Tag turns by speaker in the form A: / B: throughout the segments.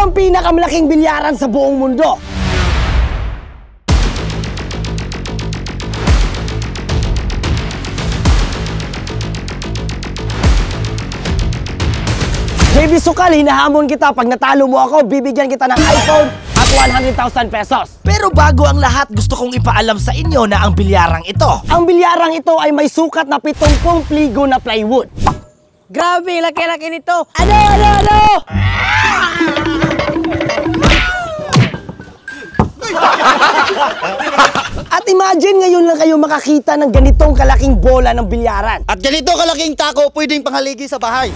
A: ang pinakamalaking bilyaran sa buong mundo? JB Sukal, hinahamon kita. Pag natalo mo ako, bibigyan kita ng iPhone at 100,000 pesos.
B: Pero bago ang lahat, gusto kong ipaalam sa inyo na ang bilyarang ito.
A: Ang bilyarang ito ay may sukat na 70 pligo na plywood.
C: Grabe, laki-laki nito.
A: Ano? At imagine, ngayon lang kayo makakita ng ganitong kalaking bola ng bilyaran.
D: At ganito kalaking tako, pwedeng panghaligi sa bahay.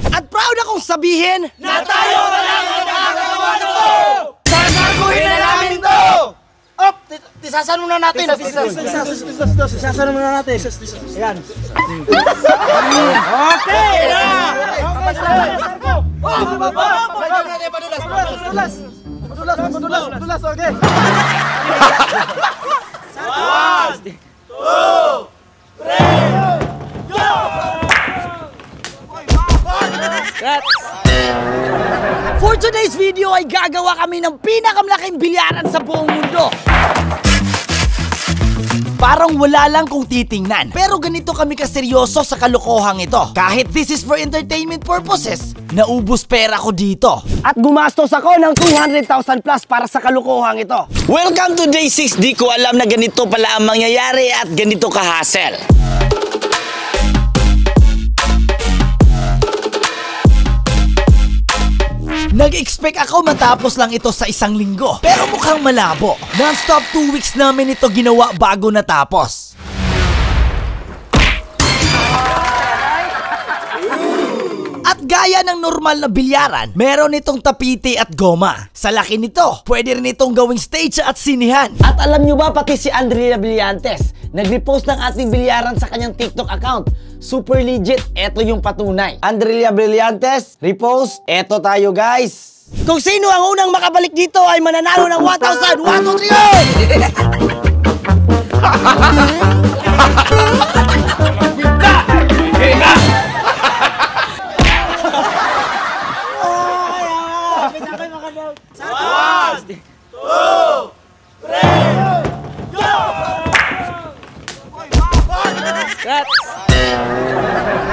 A: At proud akong sabihin
D: Na tayo na lang ang nakakagawa nito! Sasaguhin na namin to! Op! Tisasan muna natin!
A: Sasasan muna natin. Ayan.
D: Okay!
A: Padulas, okay.
D: 1, 2, 3, go!
A: For today's video ay gagawa kami ng pinakamalaking bilyaran sa buong mundo.
B: Parang wala lang kung titingnan. Pero ganito kami kaseryoso sa kalokohang ito. Kahit this is for entertainment purposes, naubos pera ko dito.
A: At gumastos ako ng 200,000 plus para sa kalokohang ito.
B: Welcome to day 6. Di ko alam na ganito pala ang mangyayari at ganito ka-hassle. Nag-expect ako matapos lang ito sa isang linggo. Pero mukhang malabo. Non-stop 2 weeks namin ito ginawa bago natapos. At gaya ng normal na bilyaran, meron itong tapiti at goma. Sa laki nito, pwede rin itong gawing stage at sinihan.
A: At alam nyo ba, pati si Andrea Brillantes nag-repost ng ating bilyaran sa kanyang TikTok account. Super legit, eto yung patunay. Andrea Brillantes, repost, eto tayo guys. Kung sino ang unang makabalik dito ay mananalo ng 1,000. 1, 2, 3, go!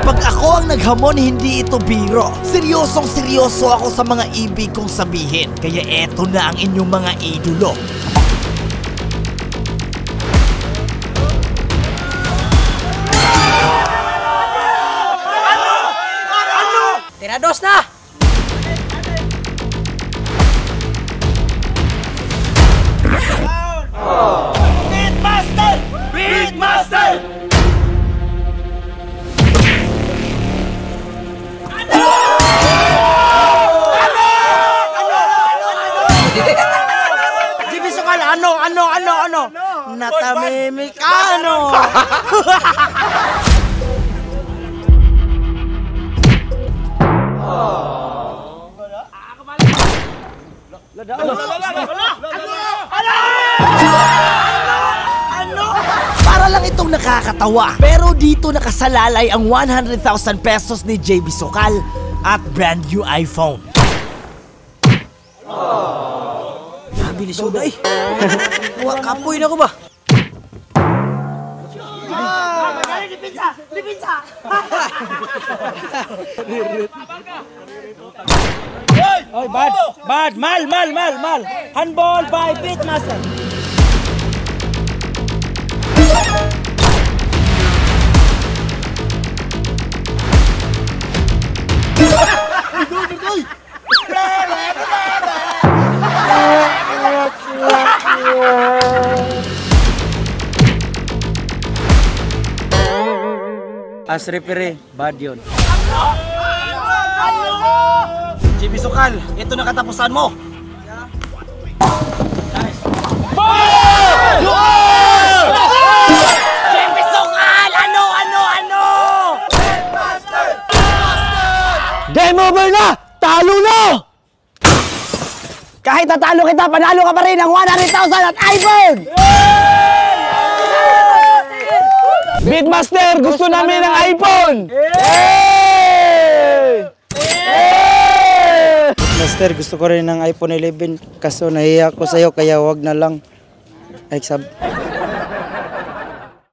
B: Pag ako ang naghamon, hindi ito biro. Seryosong-seryoso ako sa mga ibig kong sabihin. Kaya eto na ang inyong mga idolo.
C: Tirados na!
D: Beatmaster! Beatmaster!
A: JB Sukal, ano? Natamimik, ano?
B: Para lang itong nakakatawa. Pero dito nakasalalay ang 100,000 pesos ni JB Sukal at brand new iPhone.
A: Bilis ko eh. Kapoy na ko ba?
C: Dipinsa!
A: Oy, bad, mal. Handball by Beatmaster. As referee, bad yun.
B: JB Sukal, ito na katapusan mo.
A: JB Sukal! Ano? Game over na! Talo na! Kahit natalo kita, panalo ka pa rin ng 100,000 at iPhone! Beatmaster, gusto namin ng iPhone! iPhone! Yay!
E: Master, gusto ko rin ng iPhone 11 kaso nahiya ko sa'yo kaya wag na lang. Ay,